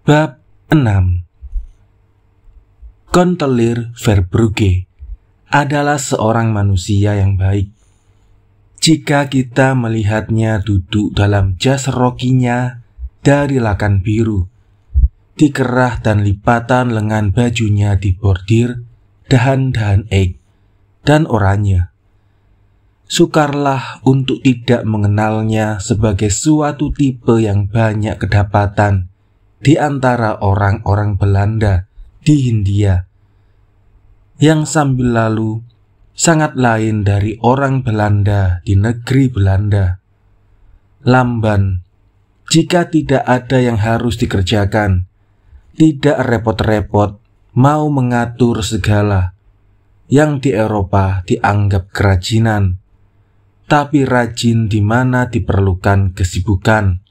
Bab 6. Controller Verbrugge adalah seorang manusia yang baik. Jika kita melihatnya duduk dalam jas rokinya dari lakan biru, dikerah dan lipatan lengan bajunya dibordir dahan-dahan egg dan oranye, sukarlah untuk tidak mengenalnya sebagai suatu tipe yang banyak kedapatan di antara orang-orang Belanda di Hindia, yang sambil lalu sangat lain dari orang Belanda di negeri Belanda. Lamban, jika tidak ada yang harus dikerjakan, tidak repot-repot mau mengatur segala, yang di Eropa dianggap kerajinan, tapi rajin di mana diperlukan kesibukan,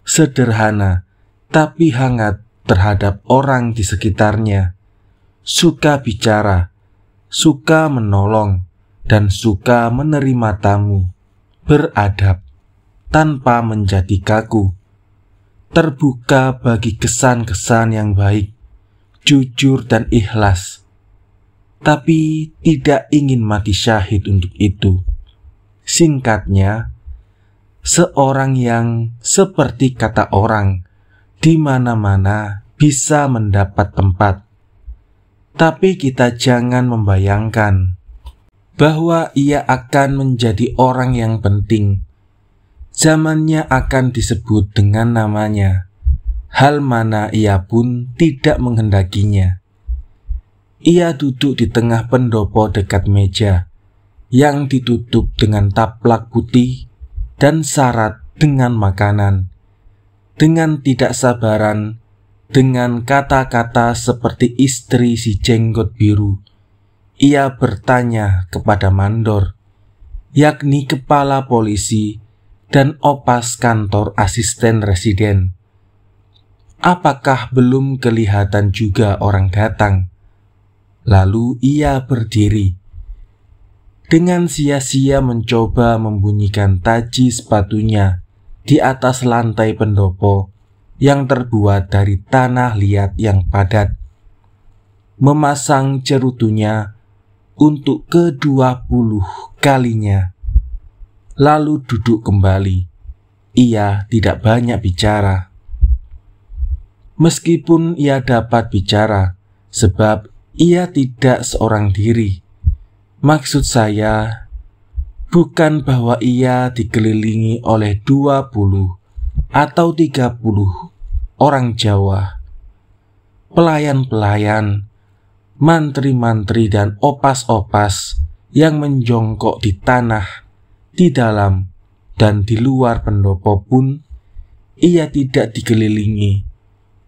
sederhana tapi hangat terhadap orang di sekitarnya, suka bicara, suka menolong, dan suka menerima tamu, beradab, tanpa menjadi kaku, terbuka bagi kesan-kesan yang baik, jujur dan ikhlas, tapi tidak ingin mati syahid untuk itu. Singkatnya, seorang yang seperti kata orang, di mana-mana bisa mendapat tempat. Tapi kita jangan membayangkan bahwa ia akan menjadi orang yang penting. Zamannya akan disebut dengan namanya, hal mana ia pun tidak menghendakinya. Ia duduk di tengah pendopo dekat meja, yang ditutup dengan taplak putih dan syarat dengan makanan. Dengan tidak sabaran, dengan kata-kata seperti istri si jenggot biru, ia bertanya kepada mandor, yakni kepala polisi dan opas kantor asisten residen, apakah belum kelihatan juga orang datang? Lalu ia berdiri, dengan sia-sia mencoba membunyikan taji sepatunya di atas lantai pendopo yang terbuat dari tanah liat yang padat, memasang cerutunya untuk ke-20 kalinya, lalu duduk kembali. Ia tidak banyak bicara, meskipun ia dapat bicara, sebab ia tidak seorang diri. Maksud saya bukan bahwa ia dikelilingi oleh 20 atau 30 orang Jawa, pelayan-pelayan, mantri-mantri dan opas-opas yang menjongkok di tanah, di dalam dan di luar pendopo pun. Ia tidak dikelilingi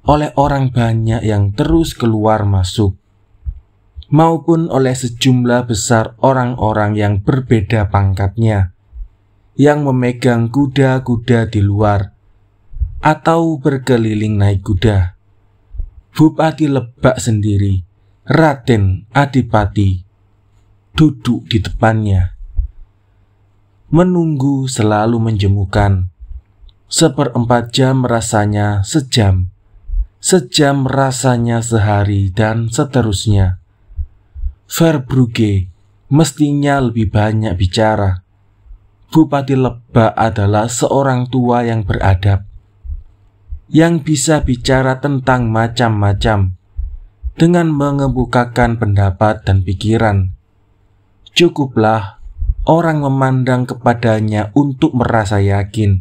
oleh orang banyak yang terus keluar masuk, maupun oleh sejumlah besar orang-orang yang berbeda pangkatnya, yang memegang kuda-kuda di luar, atau berkeliling naik kuda. Bupati Lebak sendiri, Raden Adipati, duduk di depannya, menunggu selalu menjemukan. 1/4 jam rasanya sejam, sejam rasanya sehari, dan seterusnya. Verbrugge mestinya lebih banyak bicara. Bupati Lebak adalah seorang tua yang beradab, yang bisa bicara tentang macam-macam, dengan mengemukakan pendapat dan pikiran. Cukuplah orang memandang kepadanya untuk merasa yakin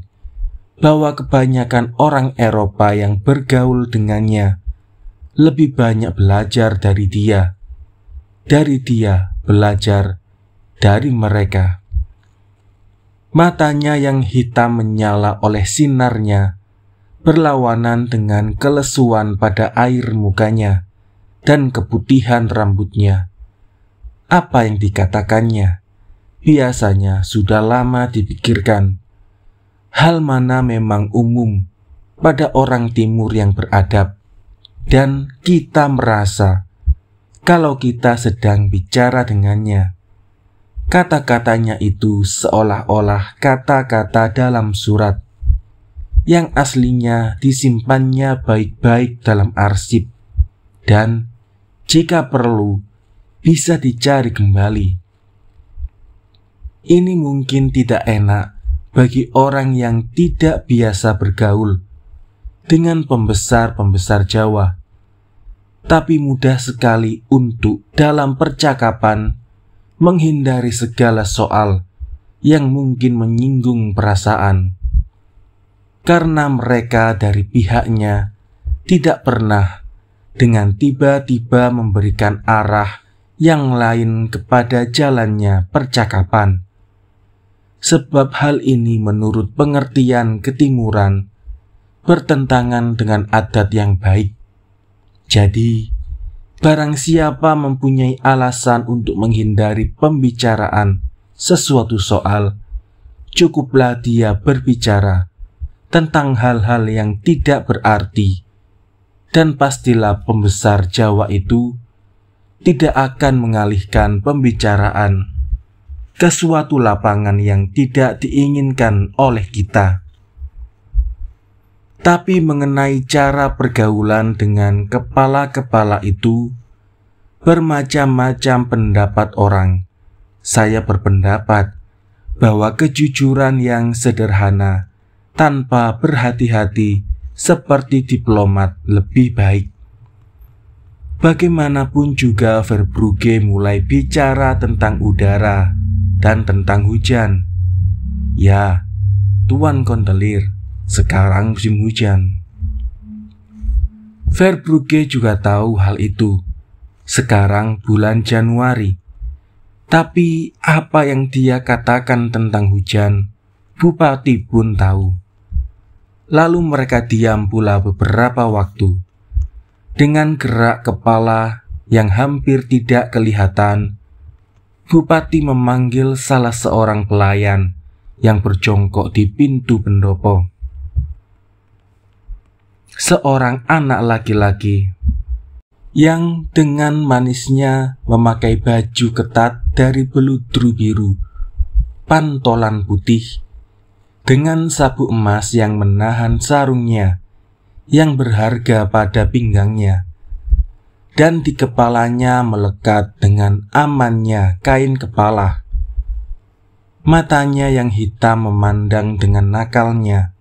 bahwa kebanyakan orang Eropa yang bergaul dengannya lebih banyak belajar dari dia belajar dari mereka. Matanya yang hitam menyala oleh sinarnya, berlawanan dengan kelesuan pada air mukanya dan keputihan rambutnya. Apa yang dikatakannya biasanya sudah lama dipikirkan, hal mana memang umum pada orang timur yang beradab, dan kita merasa kalau kita sedang bicara dengannya, kata-katanya itu seolah-olah kata-kata dalam surat. yang aslinya disimpannya baik-baik dalam arsip dan jika perlu bisa dicari kembali. Ini mungkin tidak enak bagi orang yang tidak biasa bergaul dengan pembesar-pembesar Jawa, tapi mudah sekali untuk dalam percakapan menghindari segala soal yang mungkin menyinggung perasaan, karena mereka dari pihaknya tidak pernah dengan tiba-tiba memberikan arah yang lain kepada jalannya percakapan. Sebab hal ini menurut pengertian ketimuran bertentangan dengan adat yang baik. Jadi, barang siapa mempunyai alasan untuk menghindari pembicaraan sesuatu soal, cukuplah dia berbicara tentang hal-hal yang tidak berarti, dan pastilah pembesar Jawa itu tidak akan mengalihkan pembicaraan ke suatu lapangan yang tidak diinginkan oleh kita. Tapi mengenai cara pergaulan dengan kepala-kepala itu, bermacam-macam pendapat orang. Saya berpendapat bahwa kejujuran yang sederhana tanpa berhati-hati seperti diplomat lebih baik. Bagaimanapun juga Verbrugge mulai bicara tentang udara dan tentang hujan. Ya, Tuan Kondelir, sekarang musim hujan. Verbrugge juga tahu hal itu. Sekarang bulan Januari. Tapi apa yang dia katakan tentang hujan, Bupati pun tahu. Lalu mereka diam pula beberapa waktu. Dengan gerak kepala yang hampir tidak kelihatan, Bupati memanggil salah seorang pelayan yang berjongkok di pintu pendopo. Seorang anak laki-laki yang dengan manisnya memakai baju ketat dari beludru biru, pantolan putih, dengan sabuk emas yang menahan sarungnya yang berharga pada pinggangnya, dan di kepalanya melekat dengan amannya kain kepala. Matanya yang hitam memandang dengan nakalnya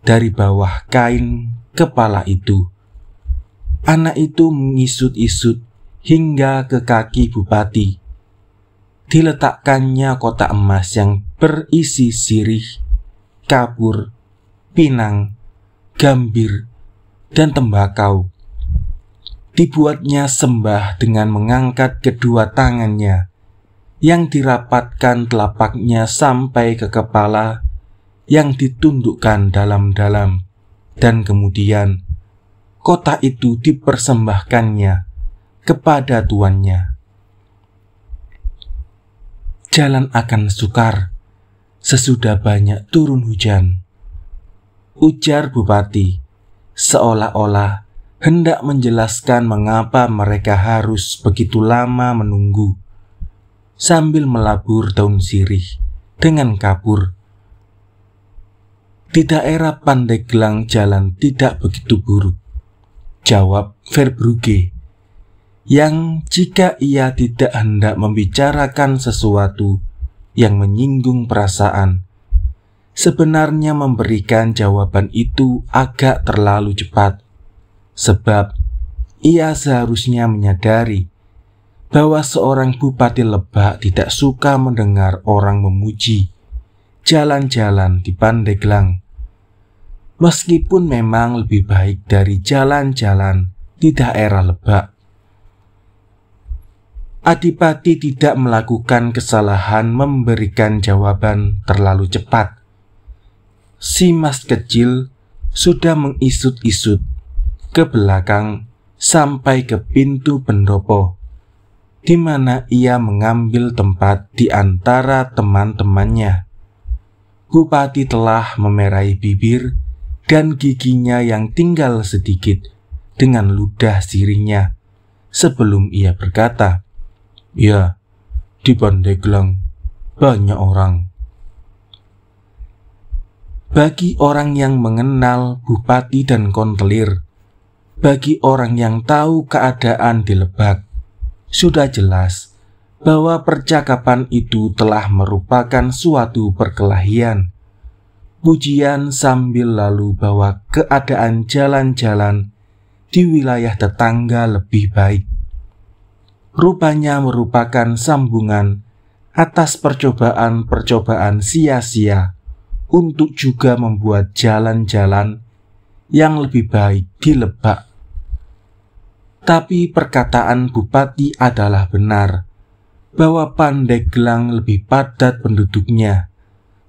dari bawah kain kepala itu. Anak itu mengisut-isut hingga ke kaki Bupati. Diletakkannya kotak emas yang berisi sirih, kapur, pinang, gambir, dan tembakau. Dibuatnya sembah dengan mengangkat kedua tangannya yang dirapatkan telapaknya sampai ke kepala yang ditundukkan dalam-dalam, dan kemudian kotak itu dipersembahkannya kepada tuannya. Jalan akan sukar sesudah banyak turun hujan, ujar Bupati, seolah-olah hendak menjelaskan mengapa mereka harus begitu lama menunggu, sambil melabur daun sirih dengan kapur. Di daerah Pandeglang jalan tidak begitu buruk, jawab Verbrugge, yang jika ia tidak hendak membicarakan sesuatu yang menyinggung perasaan, sebenarnya memberikan jawaban itu agak terlalu cepat. Sebab ia seharusnya menyadari bahwa seorang bupati Lebak tidak suka mendengar orang memuji jalan-jalan di Pandeglang, meskipun memang lebih baik dari jalan-jalan di daerah Lebak. Adipati tidak melakukan kesalahan memberikan jawaban terlalu cepat. Si mas kecil sudah mengisut-isut ke belakang sampai ke pintu pendopo, di mana ia mengambil tempat di antara teman-temannya. Bupati telah memerahi bibir dan giginya yang tinggal sedikit dengan ludah sirihnya sebelum ia berkata, "Ya, di Pandeglang banyak orang." Bagi orang yang mengenal bupati dan kontelir, bagi orang yang tahu keadaan di Lebak, sudah jelas bahwa percakapan itu telah merupakan suatu perkelahian. Pujian sambil lalu bahwa keadaan jalan-jalan di wilayah tetangga lebih baik. Rupanya merupakan sambungan atas percobaan-percobaan sia-sia untuk juga membuat jalan-jalan yang lebih baik di Lebak. Tapi perkataan bupati adalah benar, bahwa Pandeglang lebih padat penduduknya,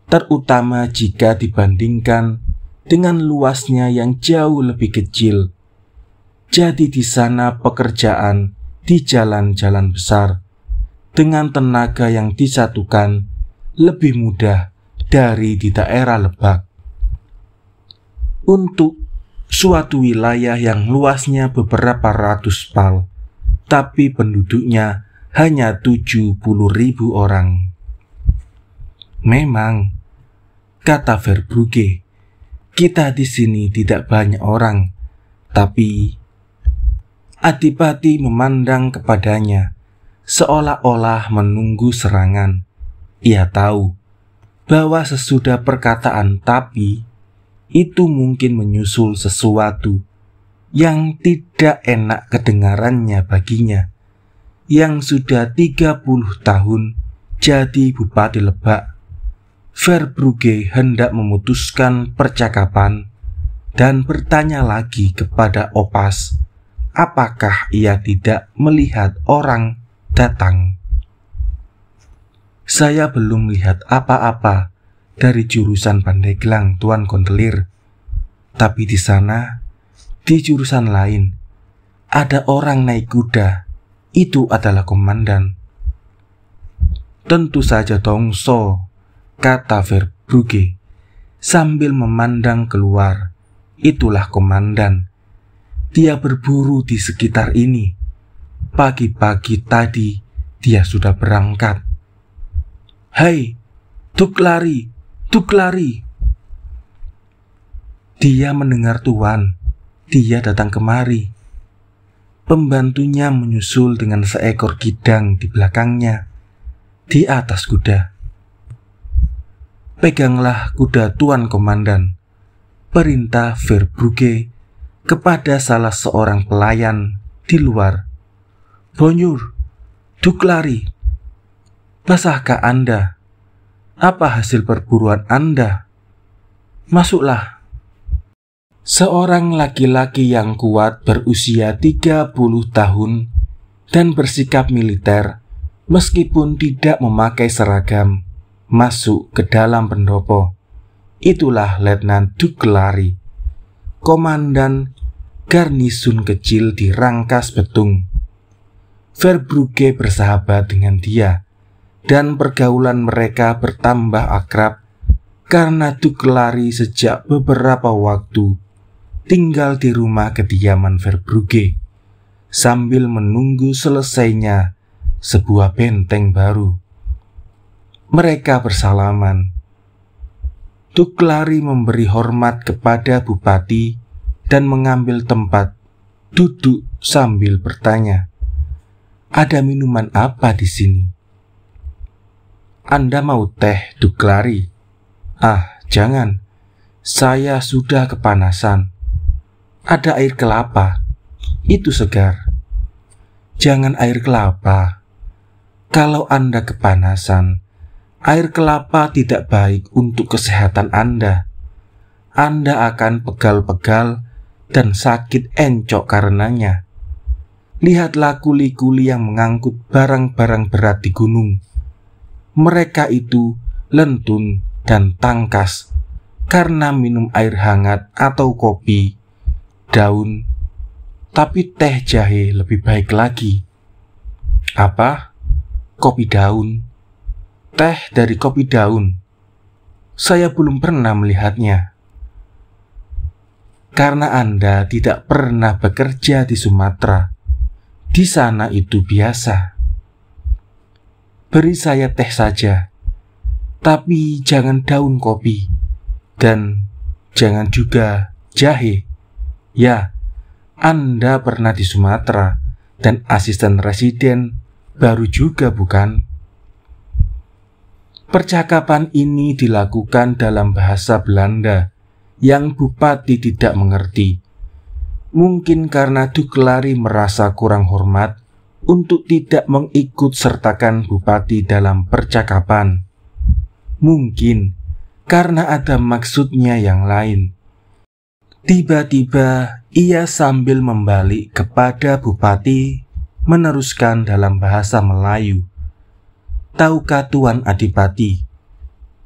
terutama jika dibandingkan dengan luasnya yang jauh lebih kecil. Jadi di sana pekerjaan di jalan-jalan besar dengan tenaga yang disatukan lebih mudah dari di daerah Lebak. Untuk suatu wilayah yang luasnya beberapa ratus pal, tapi penduduknya hanya 70.000 orang. Memang, kata Verbrugge, kita di sini tidak banyak orang, tapi Adipati memandang kepadanya seolah-olah menunggu serangan. Ia tahu bahwa sesudah perkataan tapi itu mungkin menyusul sesuatu yang tidak enak kedengarannya baginya, yang sudah 30 tahun jadi Bupati Lebak. Verbrugge hendak memutuskan percakapan dan bertanya lagi kepada Opas, apakah ia tidak melihat orang datang. Saya belum melihat apa-apa dari jurusan Pandeglang, Tuan Kontelir. Tapi di sana, di jurusan lain, ada orang naik kuda. Itu adalah komandan. Tentu saja Tongso, kata Verbrugge sambil memandang keluar. Itulah komandan. Dia berburu di sekitar ini. Pagi-pagi tadi dia sudah berangkat. Hai, Duklari, Duklari. Dia mendengar Tuan. Dia datang kemari. Pembantunya menyusul dengan seekor kidang di belakangnya, di atas kuda. Peganglah kuda Tuan Komandan, perintah Verbrugge kepada salah seorang pelayan di luar. Bonjour, Duklari. Basahkah Anda? Apa hasil perburuan Anda? Masuklah. Seorang laki-laki yang kuat berusia 30 tahun dan bersikap militer meskipun tidak memakai seragam masuk ke dalam pendopo. Itulah Letnan Duklari, komandan garnisun kecil di Rangkas Betung. Verbrugge bersahabat dengan dia dan pergaulan mereka bertambah akrab karena Duklari sejak beberapa waktu tinggal di rumah kediaman Verbrugge sambil menunggu selesainya sebuah benteng baru. Mereka bersalaman. Duklari memberi hormat kepada bupati dan mengambil tempat duduk sambil bertanya, "Ada minuman apa di sini?" "Anda mau teh, Duklari?" "Ah, jangan. Saya sudah kepanasan. Ada air kelapa. Itu segar." "Jangan air kelapa. Kalau Anda kepanasan, air kelapa tidak baik untuk kesehatan Anda. Anda akan pegal-pegal dan sakit encok karenanya. Lihatlah kuli-kuli yang mengangkut barang-barang berat di gunung. Mereka itu lentun dan tangkas karena minum air hangat atau kopi, daun, tapi teh jahe lebih baik lagi." "Apa? Kopi daun? Teh dari kopi daun? Saya belum pernah melihatnya." "Karena Anda tidak pernah bekerja di Sumatera. Di sana itu biasa." "Beri saya teh saja, tapi jangan daun kopi, Dan jangan juga jahe. Ya, Anda pernah di Sumatera dan asisten residen baru juga, bukan? Percakapan ini dilakukan dalam bahasa Belanda yang Bupati tidak mengerti. Mungkin karena Duklari merasa kurang hormat untuk tidak mengikut sertakan Bupati dalam percakapan. Mungkin karena ada maksudnya yang lain. Tiba-tiba ia sambil membalik kepada Bupati meneruskan dalam bahasa Melayu. Tahukah Tuan Adipati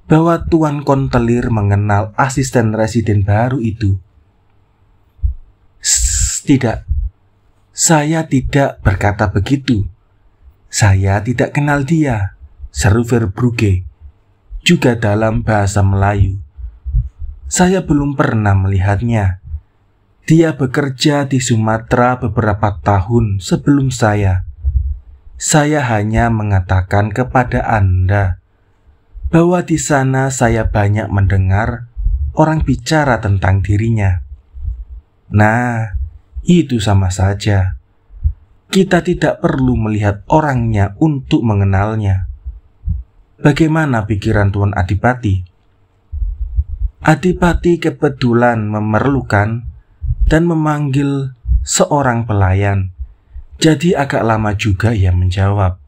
bahwa Tuan Kontelir mengenal asisten residen baru itu? Tidak, saya tidak berkata begitu. Saya tidak kenal dia, seru Verbrugge, juga dalam bahasa Melayu. Saya belum pernah melihatnya. Dia bekerja di Sumatera beberapa tahun sebelum saya. Saya hanya mengatakan kepada Anda bahwa di sana saya banyak mendengar orang bicara tentang dirinya. Nah, itu sama saja. Kita tidak perlu melihat orangnya untuk mengenalnya. Bagaimana pikiran Tuan Adipati? Adipati kebetulan memerlukan dan memanggil seorang pelayan. Jadi agak lama juga ia menjawab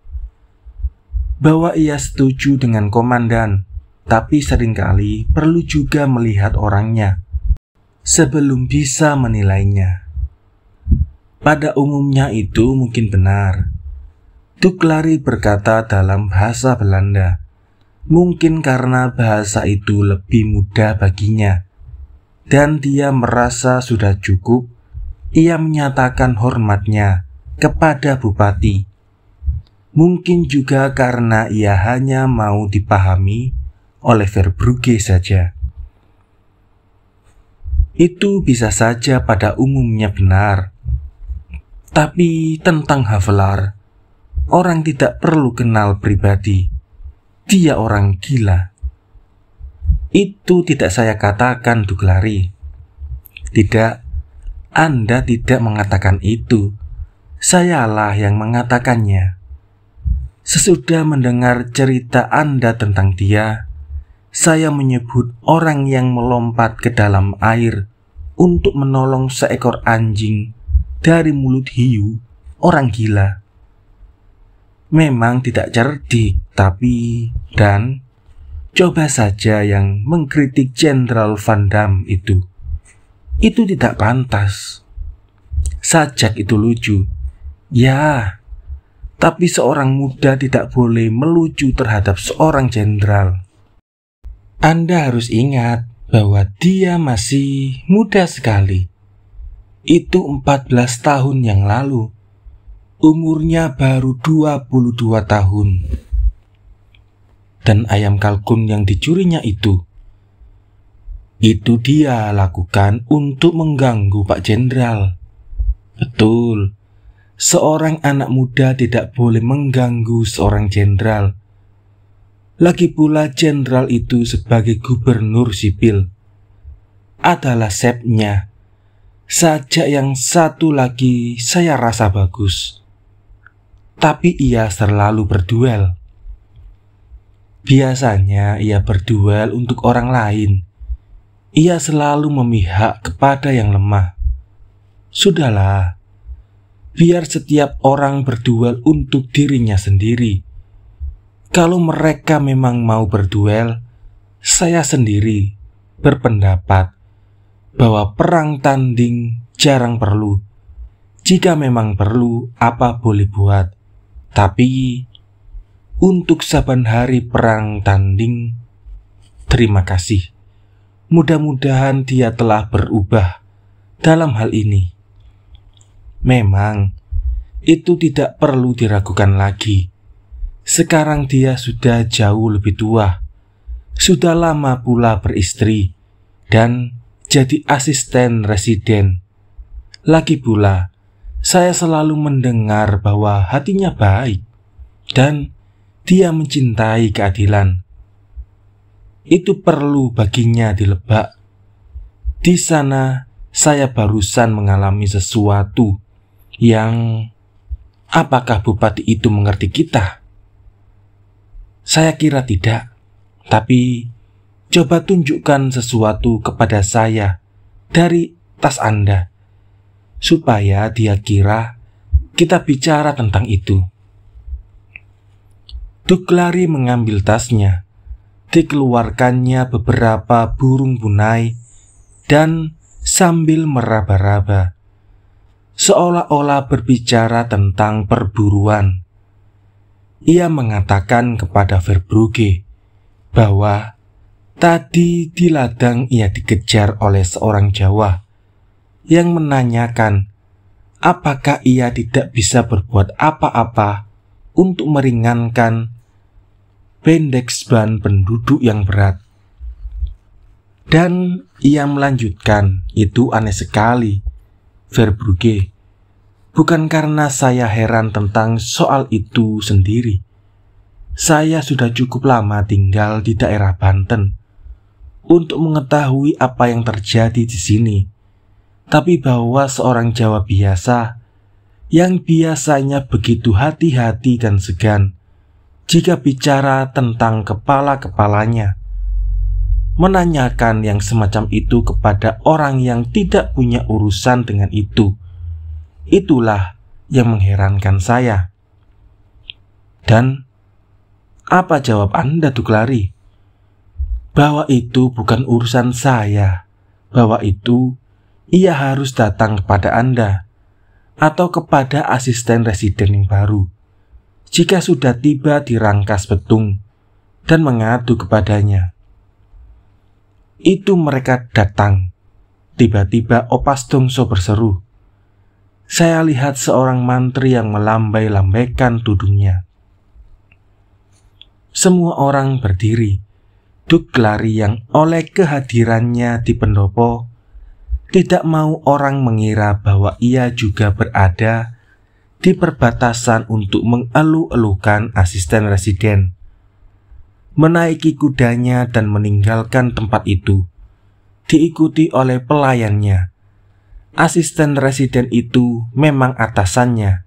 bahwa ia setuju dengan komandan, tapi seringkali perlu juga melihat orangnya sebelum bisa menilainya. Pada umumnya itu mungkin benar. Duklari berkata dalam bahasa Belanda, mungkin karena bahasa itu lebih mudah baginya, dan dia merasa sudah cukup. Ia menyatakan hormatnya kepada Bupati. Mungkin juga karena ia hanya mau dipahami oleh Verbrugge saja. Itu bisa saja pada umumnya benar. Tapi tentang Havelaar, orang tidak perlu kenal pribadi. Dia orang gila. Itu tidak saya katakan, Duklari. Tidak, Anda tidak mengatakan itu. Sayalah yang mengatakannya. Sesudah mendengar cerita Anda tentang dia, saya menyebut orang yang melompat ke dalam air untuk menolong seekor anjing dari mulut hiu orang gila. Memang tidak cerdik, tapi dan coba saja yang mengkritik Jenderal Van Damme itu. Itu tidak pantas. Sajak itu lucu. Ya, tapi seorang muda tidak boleh melucu terhadap seorang jenderal. Anda harus ingat bahwa dia masih muda sekali. Itu 14 tahun yang lalu. Umurnya baru 22 tahun. Dan ayam kalkun yang dicurinya itu dia lakukan untuk mengganggu Pak Jenderal. Betul. Seorang anak muda tidak boleh mengganggu seorang jenderal. Lagi pula jenderal itu sebagai gubernur sipil adalah chefnya. Sajak yang satu lagi saya rasa bagus, tapi ia selalu berduel. Biasanya ia berduel untuk orang lain. Ia selalu memihak kepada yang lemah. Sudahlah, biar setiap orang berduel untuk dirinya sendiri. Kalau mereka memang mau berduel, saya sendiri berpendapat bahwa perang tanding jarang perlu. Jika memang perlu, apa boleh buat. Tapi untuk saban hari perang tanding, terima kasih. Mudah-mudahan dia telah berubah dalam hal ini. Memang, itu tidak perlu diragukan lagi. Sekarang dia sudah jauh lebih tua. Sudah lama pula beristri dan jadi asisten residen. Lagi pula, saya selalu mendengar bahwa hatinya baik dan dia mencintai keadilan. itu perlu baginya dilebak. Di sana saya barusan mengalami sesuatu yang apakah bupati itu mengerti kita? Saya kira tidak, tapi coba tunjukkan sesuatu kepada saya dari tas Anda, supaya dia kira kita bicara tentang itu. Duglari mengambil tasnya, dikeluarkannya beberapa burung bunai, dan sambil meraba-raba, seolah-olah berbicara tentang perburuan, ia mengatakan kepada Verbrugge bahwa tadi di ladang ia dikejar oleh seorang Jawa yang menanyakan apakah ia tidak bisa berbuat apa-apa untuk meringankan Bendeksban penduduk yang berat. Dan ia melanjutkan, itu aneh sekali, Verbrugge. Bukan karena saya heran tentang soal itu sendiri. Saya sudah cukup lama tinggal di daerah Banten untuk mengetahui apa yang terjadi di sini. Tapi bahwa seorang Jawa biasa yang biasanya begitu hati-hati dan segan jika bicara tentang kepala-kepalanya, menanyakan yang semacam itu kepada orang yang tidak punya urusan dengan itu, itulah yang mengherankan saya. Dan apa jawab Anda, Duglari? Bahwa itu bukan urusan saya, bahwa itu ia harus datang kepada Anda atau kepada asisten residen yang baru jika sudah tiba di Rangkas Betung dan mengadu kepadanya. Itu mereka datang. Tiba-tiba Opas Dongso berseru. Saya lihat seorang mantri yang melambai-lambaikan tudungnya. Semua orang berdiri. Duglari yang oleh kehadirannya di pendopo tidak mau orang mengira bahwa ia juga berada di perbatasan untuk mengeluh-elukan asisten residen, menaiki kudanya dan meninggalkan tempat itu, diikuti oleh pelayannya. Asisten residen itu memang atasannya,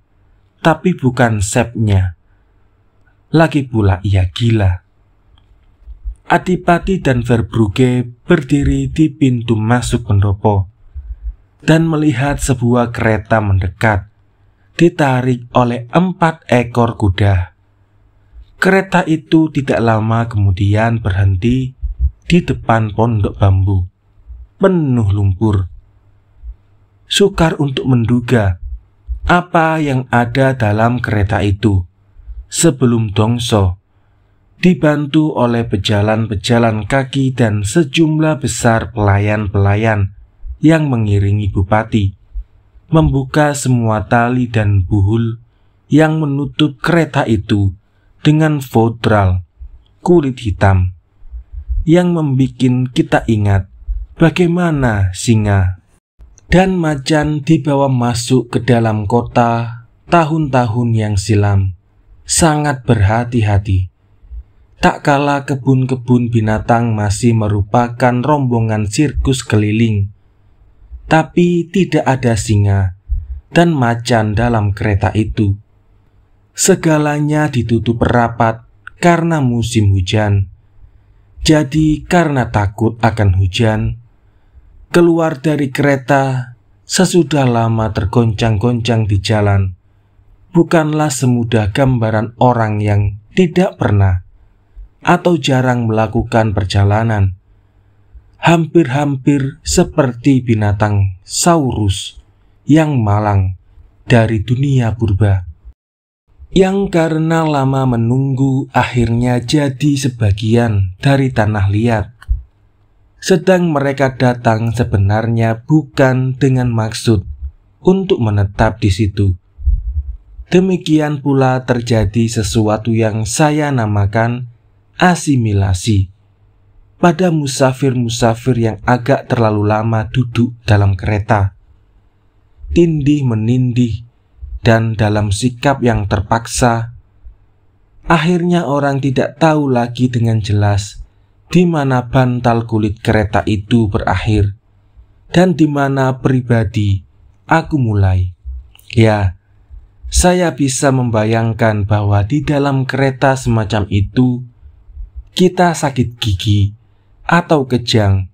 tapi bukan chefnya. Lagi pula ia gila. Adipati dan Verbrugge berdiri di pintu masuk pendopo dan melihat sebuah kereta mendekat, ditarik oleh 4 ekor kuda. Kereta itu tidak lama kemudian berhenti di depan pondok bambu, penuh lumpur. Sukar untuk menduga apa yang ada dalam kereta itu sebelum Dongso, dibantu oleh pejalan-pejalan kaki dan sejumlah besar pelayan-pelayan yang mengiringi bupati, membuka semua tali dan buhul yang menutup kereta itu dengan fodral kulit hitam yang membuat kita ingat bagaimana singa dan macan dibawa masuk ke dalam kota tahun-tahun yang silam, sangat berhati-hati. Tak kala kebun-kebun binatang masih merupakan rombongan sirkus keliling, tapi tidak ada singa dan macan dalam kereta itu. Segalanya ditutup rapat karena musim hujan. Jadi karena takut akan hujan, keluar dari kereta sesudah lama tergoncang-goncang di jalan bukanlah semudah gambaran orang yang tidak pernah atau jarang melakukan perjalanan. Hampir-hampir seperti binatang saurus yang malang dari dunia purba, yang karena lama menunggu akhirnya jadi sebagian dari tanah liat. Sedang mereka datang sebenarnya bukan dengan maksud untuk menetap di situ. Demikian pula terjadi sesuatu yang saya namakan asimilasi pada musafir-musafir yang agak terlalu lama duduk dalam kereta, tindih menindih dan dalam sikap yang terpaksa. Akhirnya orang tidak tahu lagi dengan jelas di mana bantal kulit kereta itu berakhir, dan di mana pribadi aku mulai. Ya, saya bisa membayangkan bahwa di dalam kereta semacam itu, kita sakit gigi atau kejang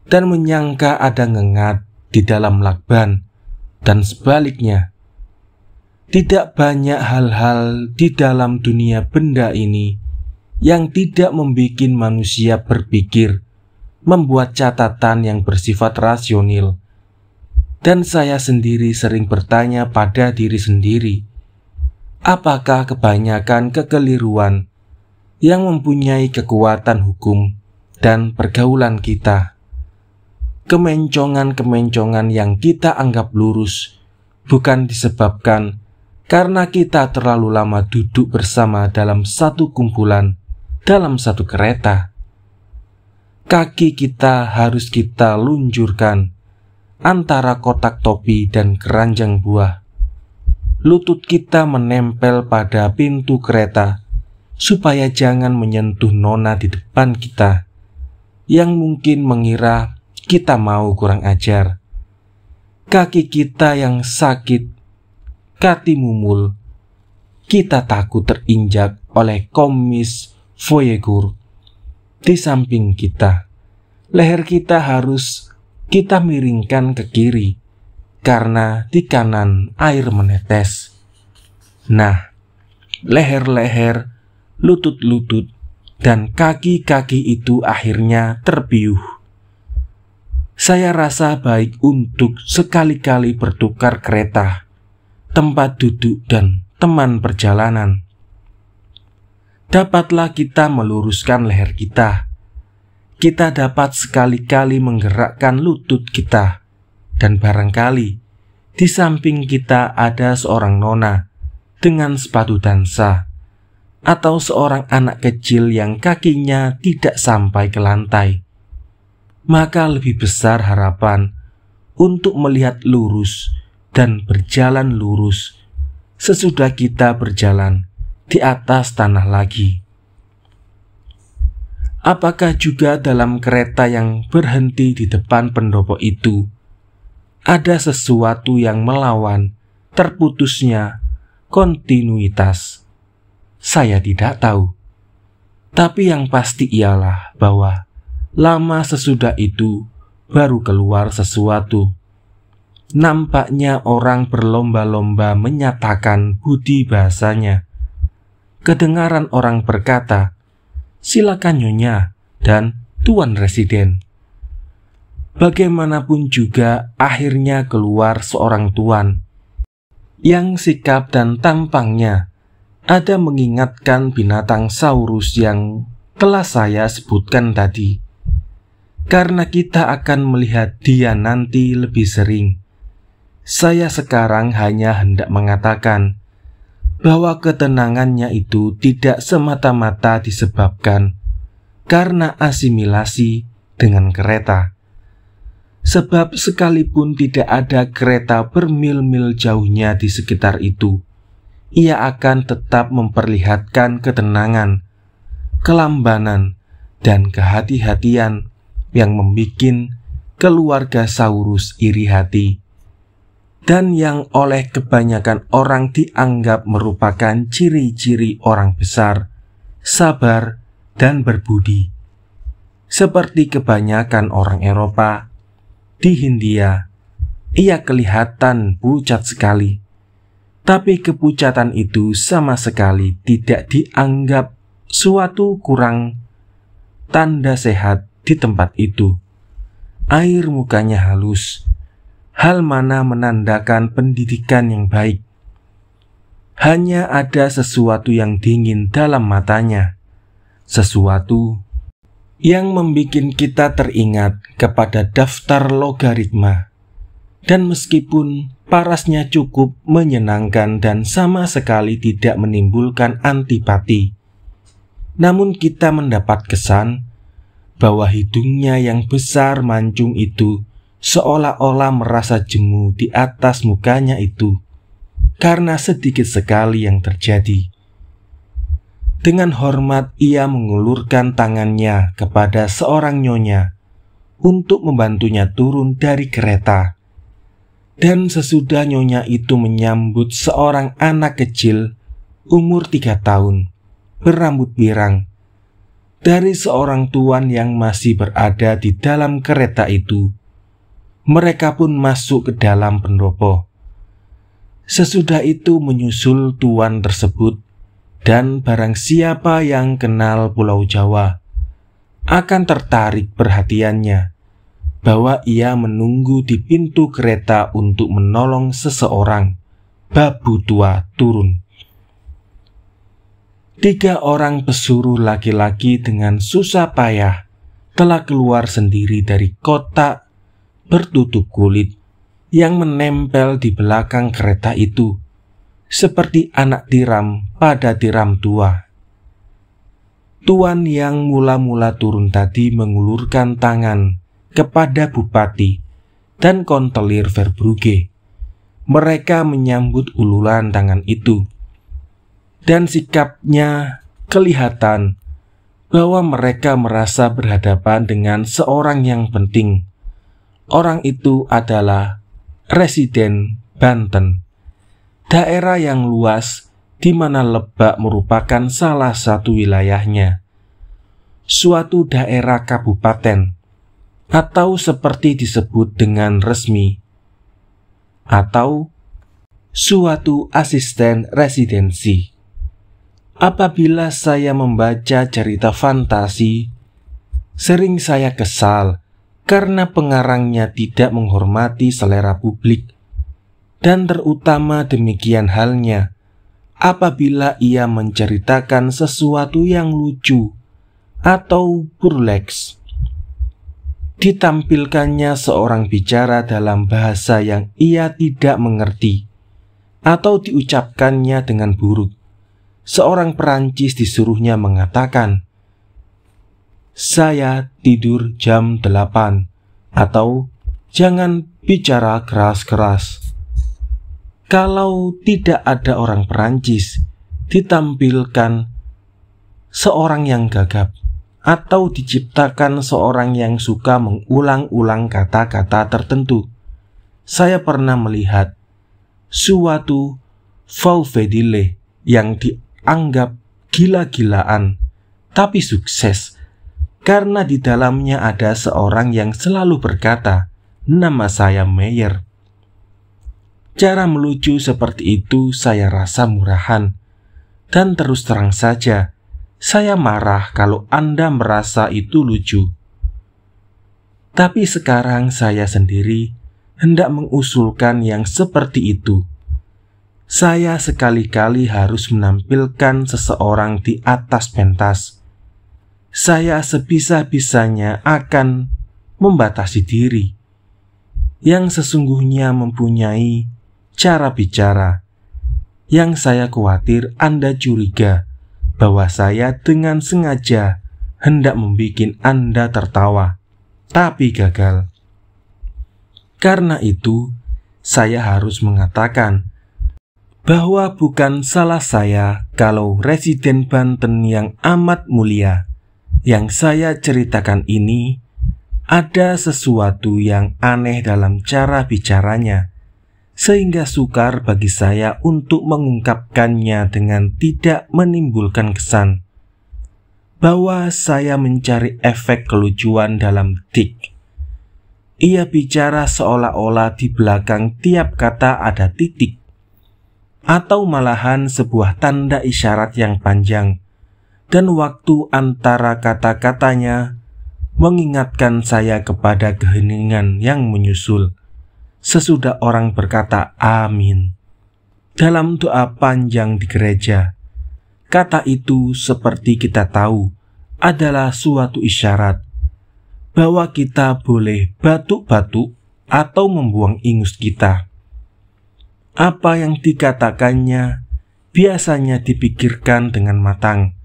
dan menyangka ada ngengat di dalam lakban, dan sebaliknya. Tidak banyak hal-hal di dalam dunia benda ini yang tidak membuat manusia berpikir, membuat catatan yang bersifat rasional. Dan saya sendiri sering bertanya pada diri sendiri, apakah kebanyakan kekeliruan yang mempunyai kekuatan hukum dan pergaulan kita, kemencongan-kemencongan yang kita anggap lurus, bukan disebabkan karena kita terlalu lama duduk bersama dalam satu kumpulan, dalam satu kereta. Kaki kita harus kita lunjurkan antara kotak topi dan keranjang buah. Lutut kita menempel pada pintu kereta supaya jangan menyentuh nona di depan kita yang mungkin mengira kita mau kurang ajar. Kaki kita yang sakit, kati mumul, kita takut terinjak oleh komis voyeur di samping kita. Leher kita harus kita miringkan ke kiri, karena di kanan air menetes. Nah, leher-leher, lutut-lutut, dan kaki-kaki itu akhirnya terpiuh. Saya rasa baik untuk sekali-kali bertukar kereta, tempat duduk, dan teman perjalanan. Dapatlah kita meluruskan leher kita. Kita dapat sekali-kali menggerakkan lutut kita, dan barangkali di samping kita ada seorang nona dengan sepatu dansa, atau seorang anak kecil yang kakinya tidak sampai ke lantai. Maka lebih besar harapan untuk melihat lurus dan berjalan lurus sesudah kita berjalan di atas tanah lagi. Apakah juga dalam kereta yang berhenti di depan pendopo itu ada sesuatu yang melawan terputusnya kontinuitas? Saya tidak tahu. Tapi yang pasti ialah bahwa lama sesudah itu baru keluar sesuatu. Nampaknya orang berlomba-lomba menyatakan budi bahasanya. Kedengaran orang berkata, "Silakan Nyonya dan Tuan Residen." Bagaimanapun juga akhirnya keluar seorang tuan yang sikap dan tampangnya ada mengingatkan binatang saurus yang telah saya sebutkan tadi. Karena kita akan melihat dia nanti lebih sering, saya sekarang hanya hendak mengatakan bahwa ketenangannya itu tidak semata-mata disebabkan karena asimilasi dengan kereta. Sebab sekalipun tidak ada kereta bermil-mil jauhnya di sekitar itu, ia akan tetap memperlihatkan ketenangan, kelambanan, dan kehati-hatian yang membuat keluarga saurus iri hati, dan yang oleh kebanyakan orang dianggap merupakan ciri-ciri orang besar, sabar, dan berbudi. Seperti kebanyakan orang Eropa, di Hindia, ia kelihatan pucat sekali. Tapi kepucatan itu sama sekali tidak dianggap suatu kurang tanda sehat di tempat itu. Air mukanya halus, hal mana menandakan pendidikan yang baik. Hanya ada sesuatu yang dingin dalam matanya, sesuatu yang membuat kita teringat kepada daftar logaritma. Dan meskipun parasnya cukup menyenangkan dan sama sekali tidak menimbulkan antipati, namun kita mendapat kesan bahwa hidungnya yang besar mancung itu seolah-olah merasa jemu di atas mukanya itu karena sedikit sekali yang terjadi. Dengan hormat ia mengulurkan tangannya kepada seorang nyonya untuk membantunya turun dari kereta. Dan sesudah nyonya itu menyambut seorang anak kecil umur 3 tahun, berambut pirang, dari seorang tuan yang masih berada di dalam kereta itu, mereka pun masuk ke dalam pendopo. Sesudah itu menyusul tuan tersebut, dan barang siapa yang kenal Pulau Jawa akan tertarik perhatiannya bahwa ia menunggu di pintu kereta untuk menolong seseorang babu tua turun. 3 orang pesuruh laki-laki dengan susah payah telah keluar sendiri dari kotak bertutup kulit yang menempel di belakang kereta itu, seperti anak tiram pada tiram tua. Tuan yang mula-mula turun tadi mengulurkan tangan kepada bupati dan kontelir Verbrugge. Mereka menyambut uluran tangan itu, dan sikapnya kelihatan bahwa mereka merasa berhadapan dengan seorang yang penting. Orang itu adalah Residen Banten, daerah yang luas di mana Lebak merupakan salah satu wilayahnya, suatu daerah kabupaten, atau seperti disebut dengan resmi, atau suatu asisten residensi. Apabila saya membaca cerita fantasi, sering saya kesal karena pengarangnya tidak menghormati selera publik, dan terutama demikian halnya apabila ia menceritakan sesuatu yang lucu atau burleks. Ditampilkannya seorang bicara dalam bahasa yang ia tidak mengerti, atau diucapkannya dengan buruk. Seorang Perancis disuruhnya mengatakan, "Saya tidur jam 8," atau "Jangan bicara keras-keras." Kalau tidak ada orang Perancis, ditampilkan seorang yang gagap, atau diciptakan seorang yang suka mengulang-ulang kata-kata tertentu. Saya pernah melihat suatu vaudeville yang dianggap gila-gilaan, tapi sukses, karena di dalamnya ada seorang yang selalu berkata, "Nama saya Meyer." Cara melucu seperti itu saya rasa murahan, dan terus terang saja, saya marah kalau Anda merasa itu lucu. Tapi sekarang saya sendiri hendak mengusulkan yang seperti itu. Saya sekali-kali harus menampilkan seseorang di atas pentas. Saya sebisa-bisanya akan membatasi diri, yang sesungguhnya mempunyai cara bicara, yang saya khawatir Anda curiga bahwa saya dengan sengaja hendak membuat Anda tertawa, tapi gagal. Karena itu, saya harus mengatakan bahwa bukan salah saya kalau Residen Banten yang amat mulia yang saya ceritakan ini ada sesuatu yang aneh dalam cara bicaranya, sehingga sukar bagi saya untuk mengungkapkannya dengan tidak menimbulkan kesan bahwa saya mencari efek kelucuan dalam tik. Ia bicara seolah-olah di belakang tiap kata ada titik, atau malahan sebuah tanda isyarat yang panjang, dan waktu antara kata-katanya mengingatkan saya kepada keheningan yang menyusul sesudah orang berkata amin dalam doa panjang di gereja. Kata itu, seperti kita tahu, adalah suatu isyarat bahwa kita boleh batuk-batuk atau membuang ingus kita. Apa yang dikatakannya biasanya dipikirkan dengan matang,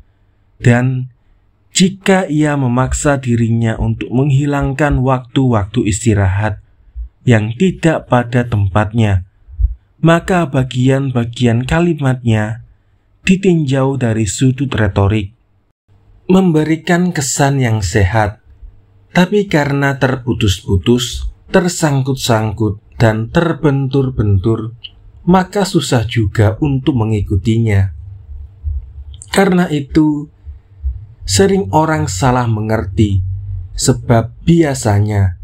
dan jika ia memaksa dirinya untuk menghilangkan waktu-waktu istirahat yang tidak pada tempatnya, maka bagian-bagian kalimatnya ditinjau dari sudut retorik, memberikan kesan yang sehat, tapi karena terputus-putus, tersangkut-sangkut, dan terbentur-bentur, maka susah juga untuk mengikutinya. Karena itu, sering orang salah mengerti, sebab biasanya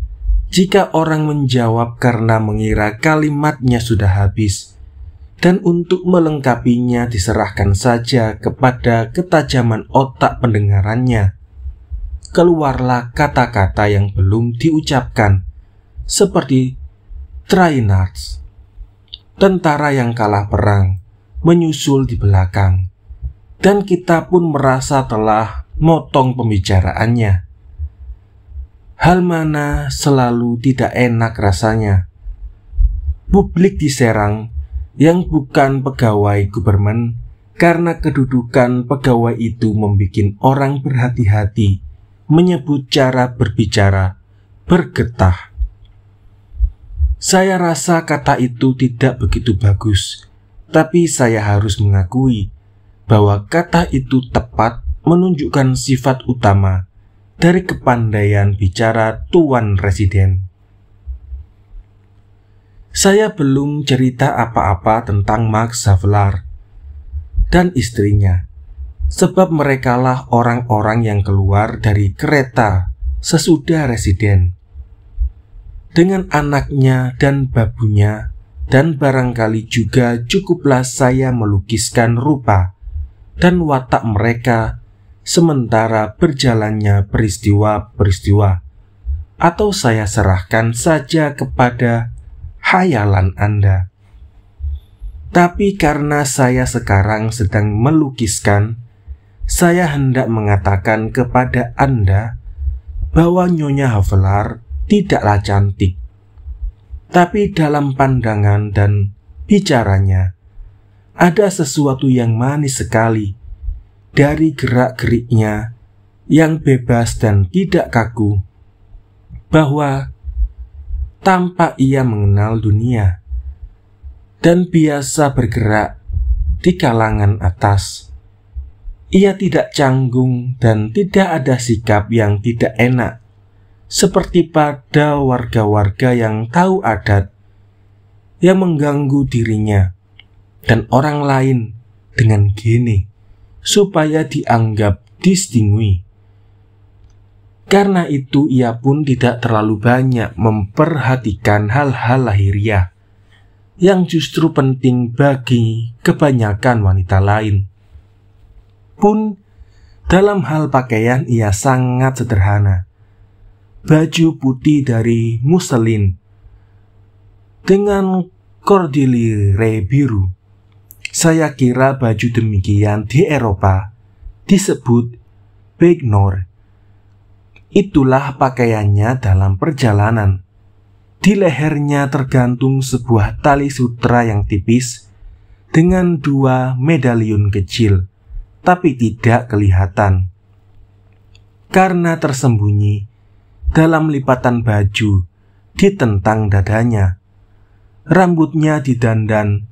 jika orang menjawab karena mengira kalimatnya sudah habis, dan untuk melengkapinya diserahkan saja kepada ketajaman otak pendengarannya, keluarlah kata-kata yang belum diucapkan, seperti Trainards, tentara yang kalah perang, menyusul di belakang, dan kita pun merasa telah motong pembicaraannya. Hal mana selalu tidak enak rasanya. Publik diserang yang bukan pegawai government karena kedudukan pegawai itu membuat orang berhati-hati menyebut cara berbicara bergetah. Saya rasa kata itu tidak begitu bagus, tapi saya harus mengakui bahwa kata itu tepat menunjukkan sifat utama dari kepandaian bicara Tuan Residen. Saya belum cerita apa-apa tentang Max Havelaar dan istrinya, sebab merekalah orang-orang yang keluar dari kereta sesudah Residen, dengan anaknya dan babunya, dan barangkali juga cukuplah saya melukiskan rupa dan watak mereka sementara berjalannya peristiwa-peristiwa, atau saya serahkan saja kepada khayalan Anda. Tapi karena saya sekarang sedang melukiskan, saya hendak mengatakan kepada Anda bahwa Nyonya Havelaar tidaklah cantik, tapi dalam pandangan dan bicaranya ada sesuatu yang manis sekali dari gerak-geriknya yang bebas dan tidak kaku, bahwa tampak ia mengenal dunia dan biasa bergerak di kalangan atas. Ia tidak canggung dan tidak ada sikap yang tidak enak, seperti pada warga-warga yang tahu adat, yang mengganggu dirinya dan orang lain dengan gini, supaya dianggap distingui. Karena itu ia pun tidak terlalu banyak memperhatikan hal-hal lahiriah yang justru penting bagi kebanyakan wanita lain. Pun dalam hal pakaian ia sangat sederhana. Baju putih dari muselin dengan cordeliere biru. Saya kira baju demikian di Eropa disebut baignor. Itulah pakaiannya dalam perjalanan. Di lehernya tergantung sebuah tali sutra yang tipis dengan 2 medalion kecil, tapi tidak kelihatan karena tersembunyi dalam lipatan baju di tentang dadanya. Rambutnya didandan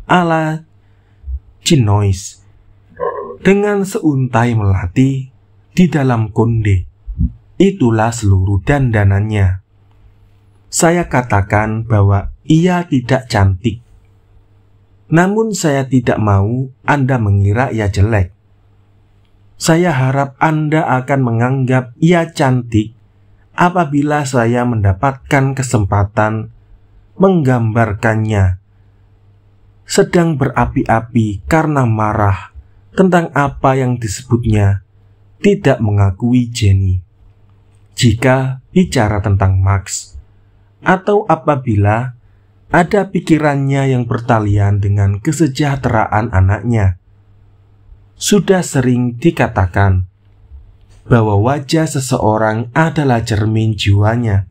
ala Chinois dengan seuntai melati di dalam konde. Itulah seluruh dandanannya. Saya katakan bahwa ia tidak cantik, namun saya tidak mau Anda mengira ia jelek. Saya harap Anda akan menganggap ia cantik apabila saya mendapatkan kesempatan menggambarkannya sedang berapi-api karena marah tentang apa yang disebutnya tidak mengakui Jenny jika bicara tentang Max, atau apabila ada pikirannya yang bertalian dengan kesejahteraan anaknya. Sudah sering dikatakan bahwa wajah seseorang adalah cermin jiwanya,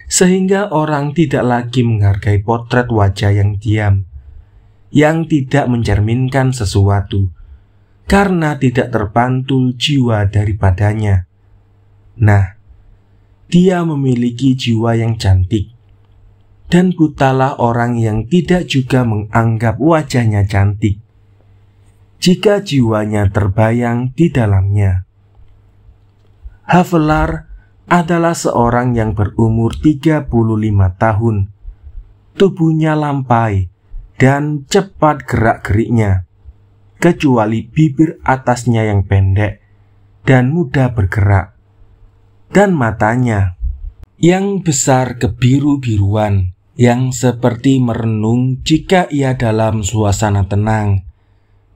sehingga orang tidak lagi menghargai potret wajah yang diam, yang tidak mencerminkan sesuatu, karena tidak terpantul jiwa daripadanya. Nah, dia memiliki jiwa yang cantik, dan butalah orang yang tidak juga menganggap wajahnya cantik. jika jiwanya terbayang di dalamnya. Havelar adalah seorang yang berumur 35 tahun. Tubuhnya lampai dan cepat gerak-geriknya, kecuali bibir atasnya yang pendek dan mudah bergerak, dan matanya yang besar kebiru-biruan, yang seperti merenung jika ia dalam suasana tenang,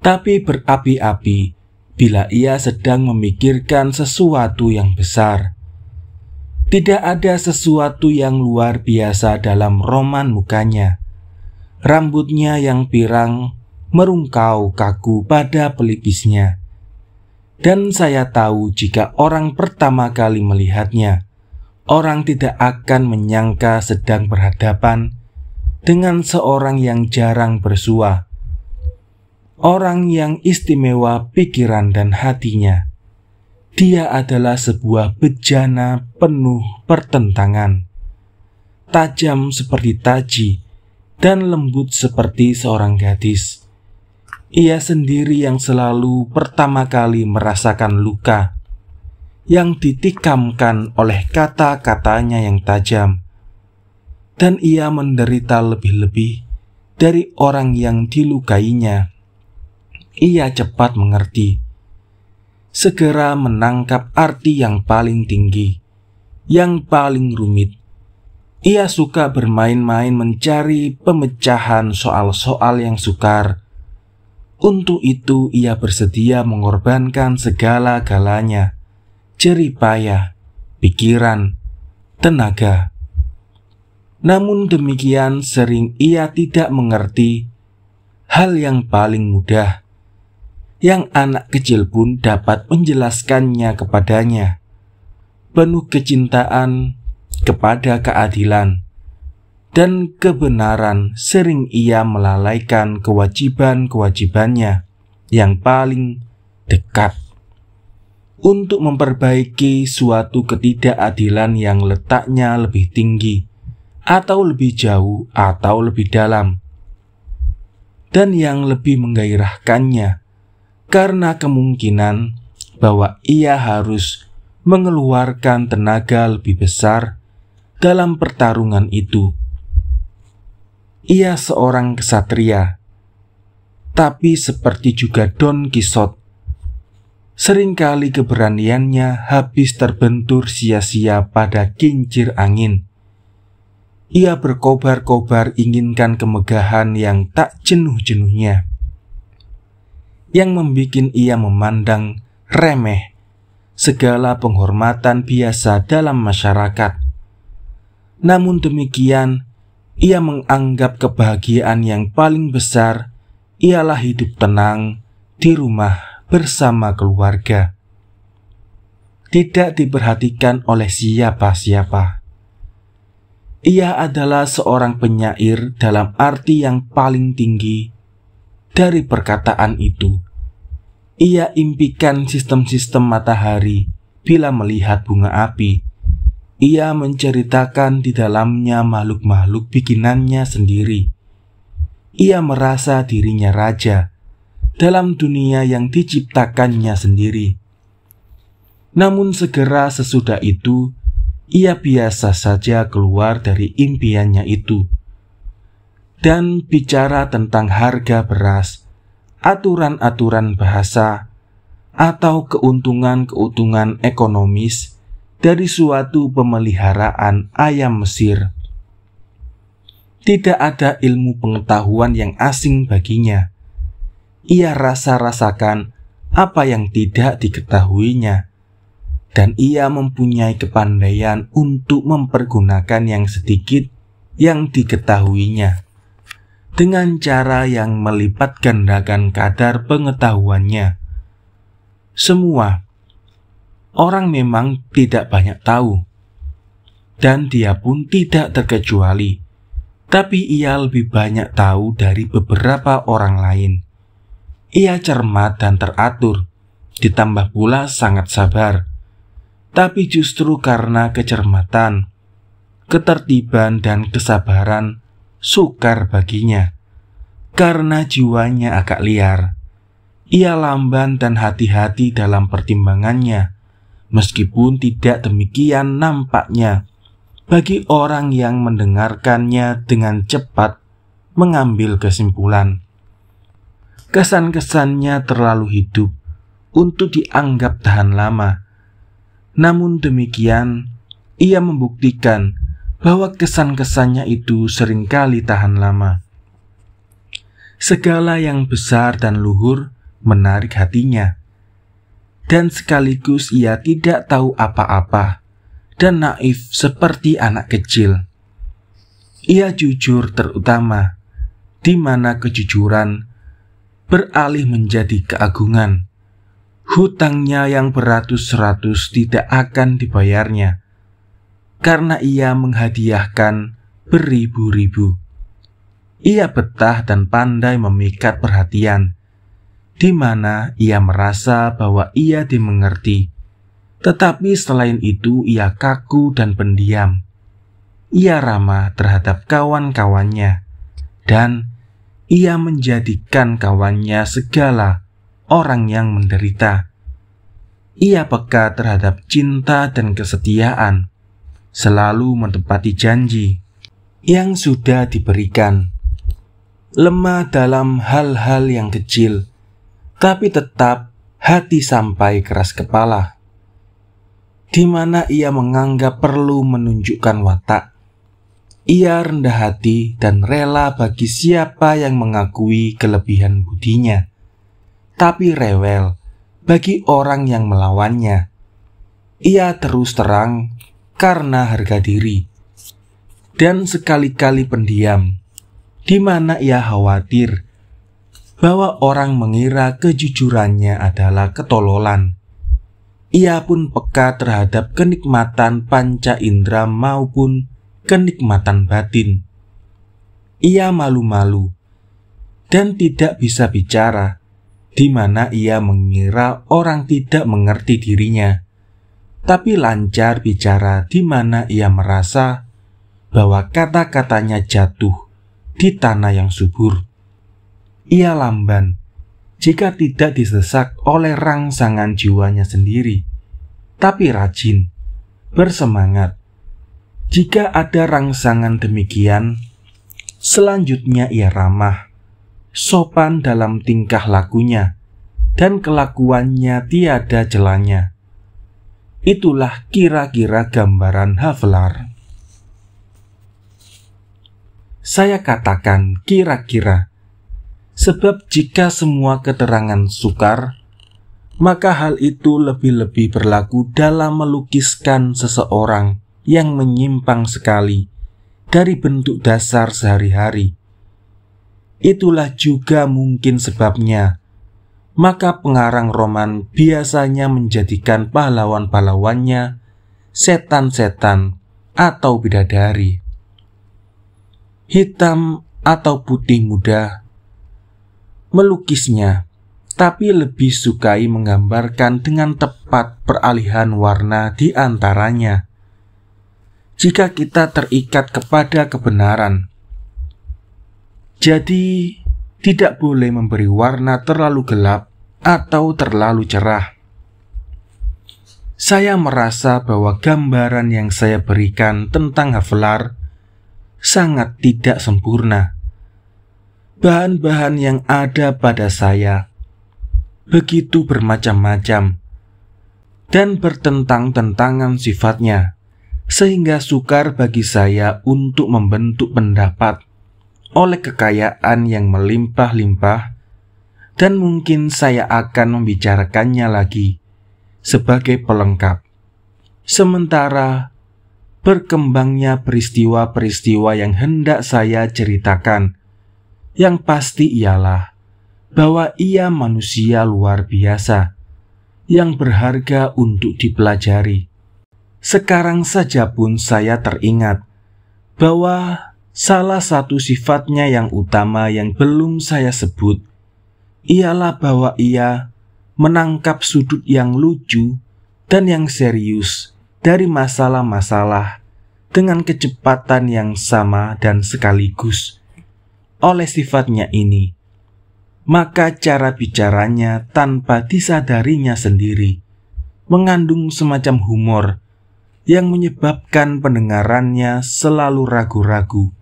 tapi berapi-api bila ia sedang memikirkan sesuatu yang besar. Tidak ada sesuatu yang luar biasa dalam roman mukanya. Rambutnya yang pirang merungkau kaku pada pelipisnya. Dan saya tahu jika orang pertama kali melihatnya, orang tidak akan menyangka sedang berhadapan dengan seorang yang jarang bersua, orang yang istimewa pikiran dan hatinya. Dia adalah sebuah bejana penuh pertentangan, tajam seperti taji dan lembut seperti seorang gadis. Ia sendiri yang selalu pertama kali merasakan luka, yang ditikamkan oleh kata-katanya yang tajam, dan ia menderita lebih-lebih dari orang yang dilukainya. Ia cepat mengerti, segera menangkap arti yang paling tinggi, yang paling rumit. Ia suka bermain-main mencari pemecahan soal-soal yang sukar. Untuk itu ia bersedia mengorbankan segala-galanya, jerih payah, pikiran, tenaga. Namun demikian sering ia tidak mengerti hal yang paling mudah, yang anak kecil pun dapat menjelaskannya kepadanya, penuh kecintaan kepada keadilan dan kebenaran. Sering ia melalaikan kewajiban-kewajibannya yang paling dekat untuk memperbaiki suatu ketidakadilan yang letaknya lebih tinggi atau lebih jauh atau lebih dalam, dan yang lebih menggairahkannya karena kemungkinan bahwa ia harus mengeluarkan tenaga lebih besar dalam pertarungan itu. Ia seorang ksatria, tapi seperti juga Don Quixote, seringkali keberaniannya habis terbentur sia-sia pada kincir angin. Ia berkobar-kobar inginkan kemegahan yang tak jenuh-jenuhnya, yang membikin ia memandang remeh segala penghormatan biasa dalam masyarakat. Namun demikian, ia menganggap kebahagiaan yang paling besar ialah hidup tenang di rumah bersama keluarga, tidak diperhatikan oleh siapa-siapa. Ia adalah seorang penyair dalam arti yang paling tinggi dari perkataan itu. Ia impikan sistem-sistem matahari bila melihat bunga api. Ia menceritakan di dalamnya makhluk-makhluk bikinannya sendiri. Ia merasa dirinya raja dalam dunia yang diciptakannya sendiri. Namun segera sesudah itu, ia biasa saja keluar dari impiannya itu dan bicara tentang harga beras, aturan-aturan bahasa, atau keuntungan-keuntungan ekonomis dari suatu pemeliharaan ayam Mesir. Tidak ada ilmu pengetahuan yang asing baginya. Ia rasa-rasakan apa yang tidak diketahuinya, dan ia mempunyai kepandaian untuk mempergunakan yang sedikit yang diketahuinya dengan cara yang melipat gandakan kadar pengetahuannya. Semua orang memang tidak banyak tahu, dan dia pun tidak terkecuali, tapi ia lebih banyak tahu dari beberapa orang lain. Ia cermat dan teratur, ditambah pula sangat sabar. Tapi justru karena kecermatan, ketertiban dan kesabaran sukar baginya, karena jiwanya agak liar. Ia lamban dan hati-hati dalam pertimbangannya, meskipun tidak demikian nampaknya bagi orang yang mendengarkannya dengan cepat mengambil kesimpulan. Kesan-kesannya terlalu hidup untuk dianggap tahan lama. Namun demikian, ia membuktikan bahwa kesan-kesannya itu seringkali tahan lama. Segala yang besar dan luhur menarik hatinya, dan sekaligus ia tidak tahu apa-apa dan naif seperti anak kecil. Ia jujur terutama, di mana kejujuran beralih menjadi keagungan. Hutangnya yang beratus-ratus tidak akan dibayarnya, karena ia menghadiahkan beribu-ribu. Ia betah dan pandai memikat perhatian, di mana ia merasa bahwa ia dimengerti. Tetapi selain itu ia kaku dan pendiam. Ia ramah terhadap kawan-kawannya, dan ia menjadikan kawannya segala orang yang menderita. Ia peka terhadap cinta dan kesetiaan, selalu menepati janji yang sudah diberikan. Lemah dalam hal-hal yang kecil, tapi tetap hati sampai keras kepala, di mana ia menganggap perlu menunjukkan watak. Ia rendah hati dan rela bagi siapa yang mengakui kelebihan budinya, tapi rewel bagi orang yang melawannya. Ia terus terang karena harga diri, dan sekali-kali pendiam, di mana ia khawatir bahwa orang mengira kejujurannya adalah ketololan. Ia pun peka terhadap kenikmatan panca indera maupun kenikmatan batin. Ia malu-malu dan tidak bisa bicara, di mana ia mengira orang tidak mengerti dirinya, tapi lancar bicara di mana ia merasa bahwa kata-katanya jatuh di tanah yang subur. Ia lamban jika tidak disesak oleh rangsangan jiwanya sendiri, tapi rajin, bersemangat jika ada rangsangan demikian. Selanjutnya ia ramah, sopan dalam tingkah lakunya, dan kelakuannya tiada celanya. Itulah kira-kira gambaran Havelaar. Saya katakan kira-kira, sebab jika semua keterangan sukar, maka hal itu lebih-lebih berlaku dalam melukiskan seseorang yang menyimpang sekali dari bentuk dasar sehari-hari. Itulah juga mungkin sebabnya maka pengarang roman biasanya menjadikan pahlawan-pahlawannya setan-setan atau bidadari. Hitam atau putih muda melukisnya, tapi lebih sukai menggambarkan dengan tepat peralihan warna di antaranya. Jika kita terikat kepada kebenaran, jadi tidak boleh memberi warna terlalu gelap atau terlalu cerah. Saya merasa bahwa gambaran yang saya berikan tentang Havelaar sangat tidak sempurna. Bahan-bahan yang ada pada saya begitu bermacam-macam dan bertentang-tentangan sifatnya, sehingga sukar bagi saya untuk membentuk pendapat oleh kekayaan yang melimpah-limpah, dan mungkin saya akan membicarakannya lagi sebagai pelengkap. Sementara berkembangnya peristiwa-peristiwa yang hendak saya ceritakan, yang pasti ialah bahwa ia manusia luar biasa yang berharga untuk dipelajari. Sekarang saja pun saya teringat bahwa salah satu sifatnya yang utama yang belum saya sebut ialah bahwa ia menangkap sudut yang lucu dan yang serius dari masalah-masalah dengan kecepatan yang sama dan sekaligus. Oleh sifatnya ini, maka cara bicaranya tanpa disadarinya sendiri mengandung semacam humor yang menyebabkan pendengarannya selalu ragu-ragu.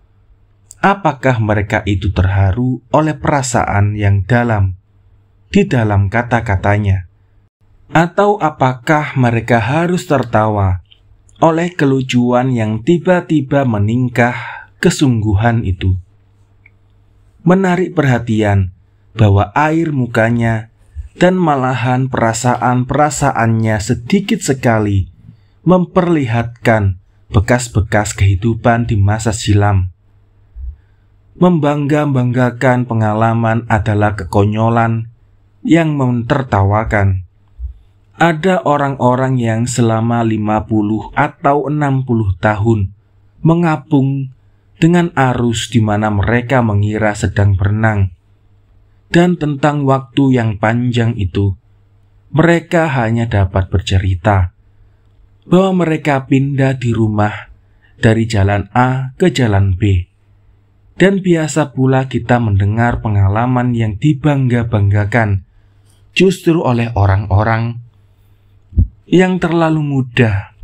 Apakah mereka itu terharu oleh perasaan yang dalam di dalam kata-katanya? Atau apakah mereka harus tertawa oleh kelucuan yang tiba-tiba meningkah kesungguhan itu? Menarik perhatian bahwa air mukanya dan malahan perasaan-perasaannya sedikit sekali memperlihatkan bekas-bekas kehidupan di masa silam. Membangga-banggakan pengalaman adalah kekonyolan yang mentertawakan. Ada orang-orang yang selama 50 atau 60 tahun mengapung dengan arus di mana mereka mengira sedang berenang. Dan tentang waktu yang panjang itu, mereka hanya dapat bercerita bahwa mereka pindah di rumah dari jalan A ke jalan B. Dan biasa pula kita mendengar pengalaman yang dibangga-banggakan justru oleh orang-orang yang terlalu muda,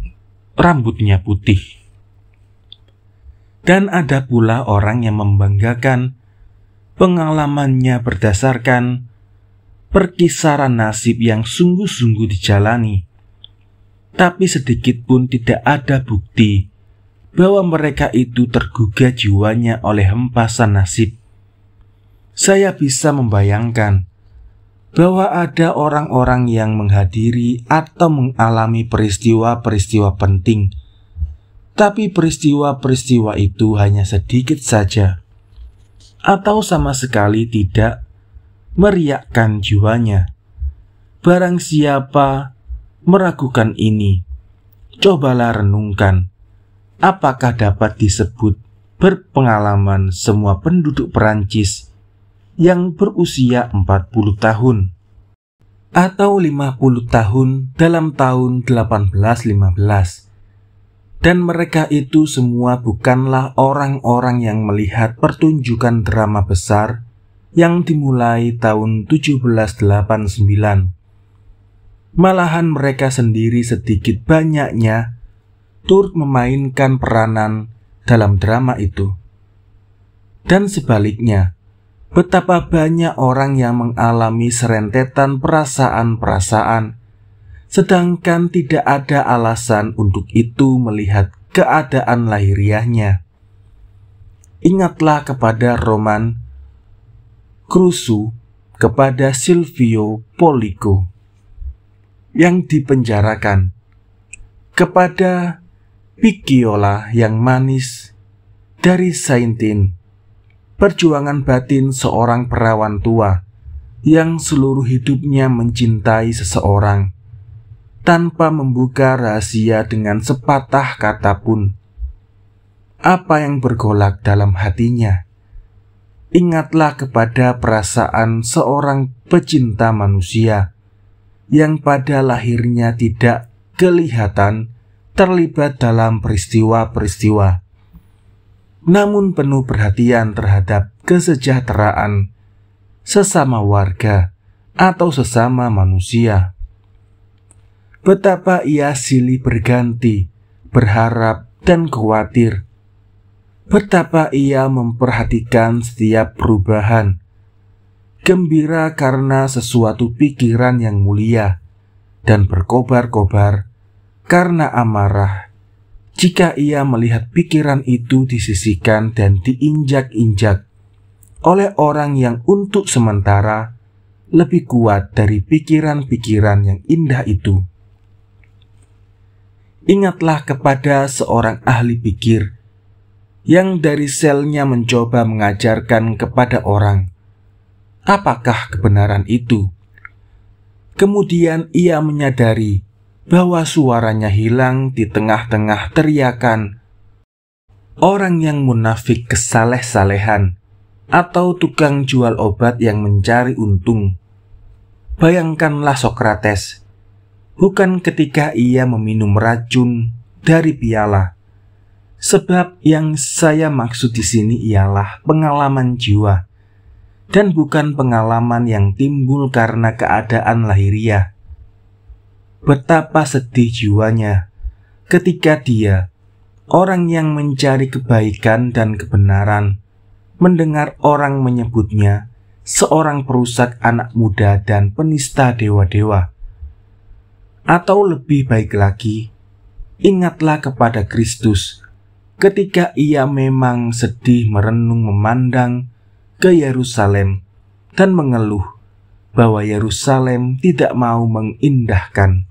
rambutnya putih. Dan ada pula orang yang membanggakan pengalamannya berdasarkan perkisaran nasib yang sungguh-sungguh dijalani. Tapi sedikit pun tidak ada bukti bahwa mereka itu tergugah jiwanya oleh hempasan nasib. Saya bisa membayangkan bahwa ada orang-orang yang menghadiri atau mengalami peristiwa-peristiwa penting, tapi peristiwa-peristiwa itu hanya sedikit saja, atau sama sekali tidak meriakkan jiwanya. Barang siapa meragukan ini, cobalah renungkan, apakah dapat disebut berpengalaman semua penduduk Perancis yang berusia 40 tahun atau 50 tahun dalam tahun 1815. Dan mereka itu semua bukanlah orang-orang yang melihat pertunjukan drama besar yang dimulai tahun 1789. Malahan mereka sendiri sedikit banyaknya turut memainkan peranan dalam drama itu. Dan sebaliknya, betapa banyak orang yang mengalami serentetan perasaan-perasaan, sedangkan tidak ada alasan untuk itu melihat keadaan lahiriahnya. Ingatlah kepada Roman Crusoe, kepada Silvio Pellico yang dipenjarakan, kepada Picciola yang manis dari Saintin, perjuangan batin seorang perawan tua yang seluruh hidupnya mencintai seseorang tanpa membuka rahasia dengan sepatah kata pun. Apa yang bergolak dalam hatinya? Ingatlah kepada perasaan seorang pecinta manusia yang pada lahirnya tidak kelihatan terlibat dalam peristiwa-peristiwa, namun penuh perhatian terhadap kesejahteraan sesama warga atau sesama manusia. Betapa ia silih berganti, berharap dan khawatir. Betapa ia memperhatikan setiap perubahan, gembira karena sesuatu pikiran yang mulia, dan berkobar-kobar karena amarah jika ia melihat pikiran itu disisihkan dan diinjak-injak oleh orang yang untuk sementara lebih kuat dari pikiran-pikiran yang indah itu. Ingatlah kepada seorang ahli pikir yang dari selnya mencoba mengajarkan kepada orang apakah kebenaran itu. Kemudian ia menyadari bahwa suaranya hilang di tengah-tengah teriakan orang yang munafik kesaleh-salehan atau tukang jual obat yang mencari untung. Bayangkanlah Sokrates, bukan ketika ia meminum racun dari piala. Sebab yang saya maksud di sini ialah pengalaman jiwa dan bukan pengalaman yang timbul karena keadaan lahiriah. Betapa sedih jiwanya ketika dia, orang yang mencari kebaikan dan kebenaran, mendengar orang menyebutnya seorang perusak anak muda dan penista dewa-dewa. Atau lebih baik lagi, ingatlah kepada Kristus ketika ia memang sedih merenung memandang ke Yerusalem dan mengeluh bahwa Yerusalem tidak mau mengindahkan.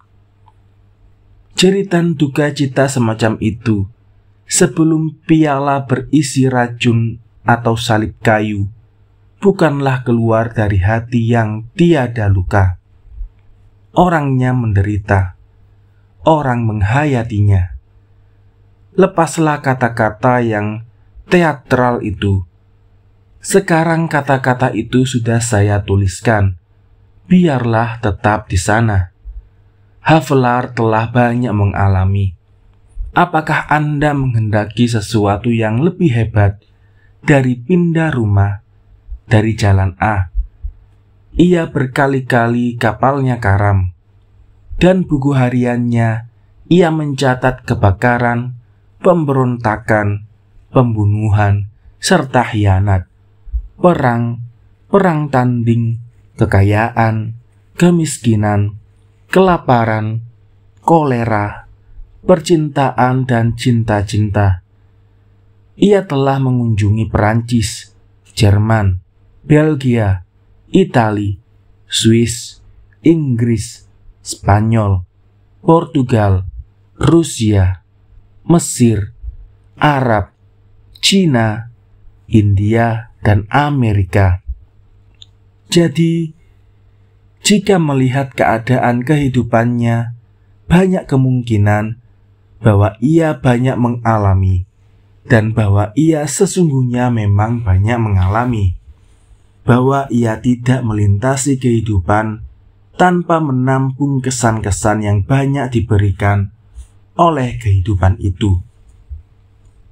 Jeritan duka cita semacam itu sebelum piala berisi racun atau salib kayu bukanlah keluar dari hati yang tiada luka. Orangnya menderita, orang menghayatinya. Lepaslah kata-kata yang teatral itu. Sekarang kata-kata itu sudah saya tuliskan. Biarlah tetap di sana. Havelaar telah banyak mengalami. Apakah Anda menghendaki sesuatu yang lebih hebat dari pindah rumah dari jalan A? Ia berkali-kali kapalnya karam, dan buku hariannya ia mencatat kebakaran, pemberontakan, pembunuhan, serta hianat, perang tanding, kekayaan, kemiskinan, kelaparan, kolera, percintaan, dan cinta-cinta. Ia telah mengunjungi Perancis, Jerman, Belgia, Itali, Swiss, Inggris, Spanyol, Portugal, Rusia, Mesir, Arab, Cina, India, dan Amerika. Jadi, jika melihat keadaan kehidupannya, banyak kemungkinan bahwa ia banyak mengalami dan bahwa ia sesungguhnya memang banyak mengalami. Bahwa ia tidak melintasi kehidupan tanpa menampung kesan-kesan yang banyak diberikan oleh kehidupan itu.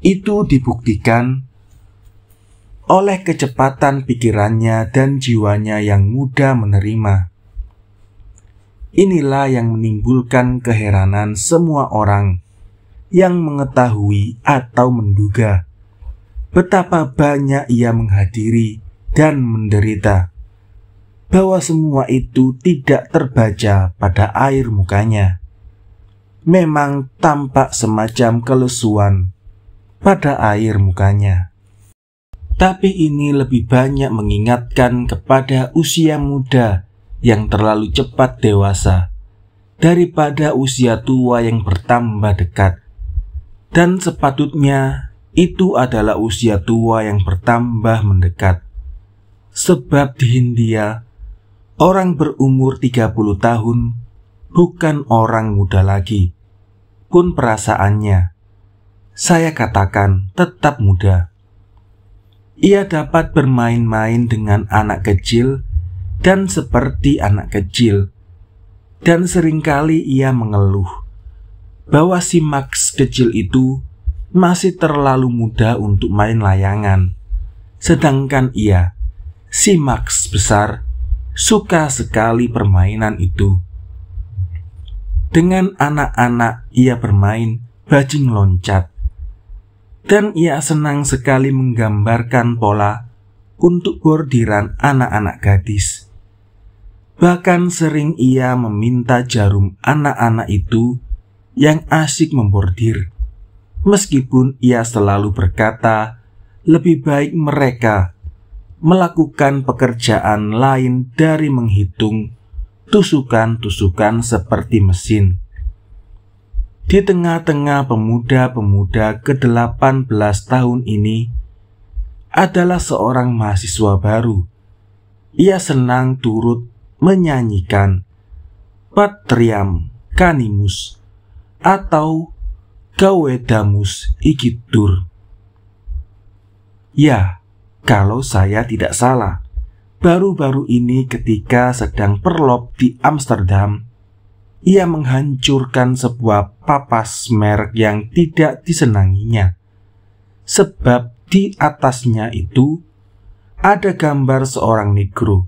Itu dibuktikan oleh kecepatan pikirannya dan jiwanya yang mudah menerima. Inilah yang menimbulkan keheranan semua orang yang mengetahui atau menduga betapa banyak ia menghadiri dan menderita, bahwa semua itu tidak terbaca pada air mukanya. Memang tampak semacam kelesuan pada air mukanya. Tapi ini lebih banyak mengingatkan kepada usia muda yang terlalu cepat dewasa daripada usia tua yang bertambah dekat. Dan sepatutnya itu adalah usia tua yang bertambah mendekat. Sebab di Hindia, orang berumur 30 tahun bukan orang muda lagi, pun perasaannya, saya katakan, tetap muda. Ia dapat bermain-main dengan anak kecil dan seperti anak kecil, dan seringkali ia mengeluh bahwa si Max kecil itu masih terlalu muda untuk main layangan, sedangkan ia, si Max besar, suka sekali permainan itu. Dengan anak-anak ia bermain bajing loncat, dan ia senang sekali menggambarkan pola untuk bordiran anak-anak gadis. Bahkan sering ia meminta jarum anak-anak itu yang asyik membordir, meskipun ia selalu berkata lebih baik mereka melakukan pekerjaan lain dari menghitung tusukan-tusukan seperti mesin. Di tengah-tengah pemuda-pemuda ke-18 tahun ini adalah seorang mahasiswa baru. Ia senang turut menyanyikan Patriam Canimus atau Gaudeamus Igitur. Ya, kalau saya tidak salah, baru-baru ini ketika sedang perlop di Amsterdam, ia menghancurkan sebuah papas merek yang tidak disenanginya, sebab di atasnya itu ada gambar seorang negro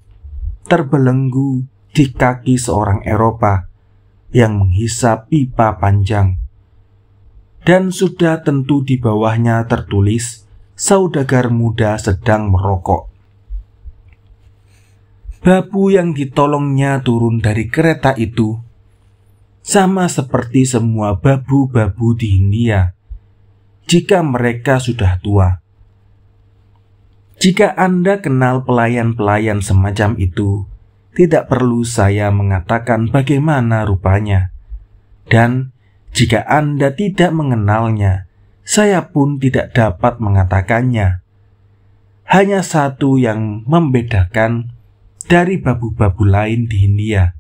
terbelenggu di kaki seorang Eropa yang menghisap pipa panjang. Dan sudah tentu di bawahnya tertulis, saudagar muda sedang merokok. Babu yang ditolongnya turun dari kereta itu sama seperti semua babu-babu di India jika mereka sudah tua. Jika Anda kenal pelayan-pelayan semacam itu, tidak perlu saya mengatakan bagaimana rupanya. Dan jika Anda tidak mengenalnya, saya pun tidak dapat mengatakannya. Hanya satu yang membedakan dari babu-babu lain di India,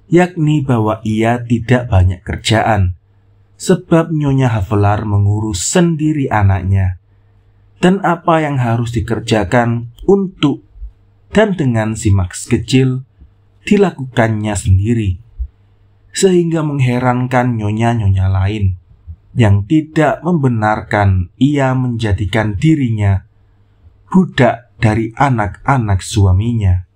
yakni bahwa ia tidak banyak kerjaan, sebab Nyonya Havelar mengurus sendiri anaknya. Dan apa yang harus dikerjakan untuk dan dengan si Max kecil dilakukannya sendiri, sehingga mengherankan nyonya-nyonya lain yang tidak membenarkan ia menjadikan dirinya budak dari anak-anak suaminya.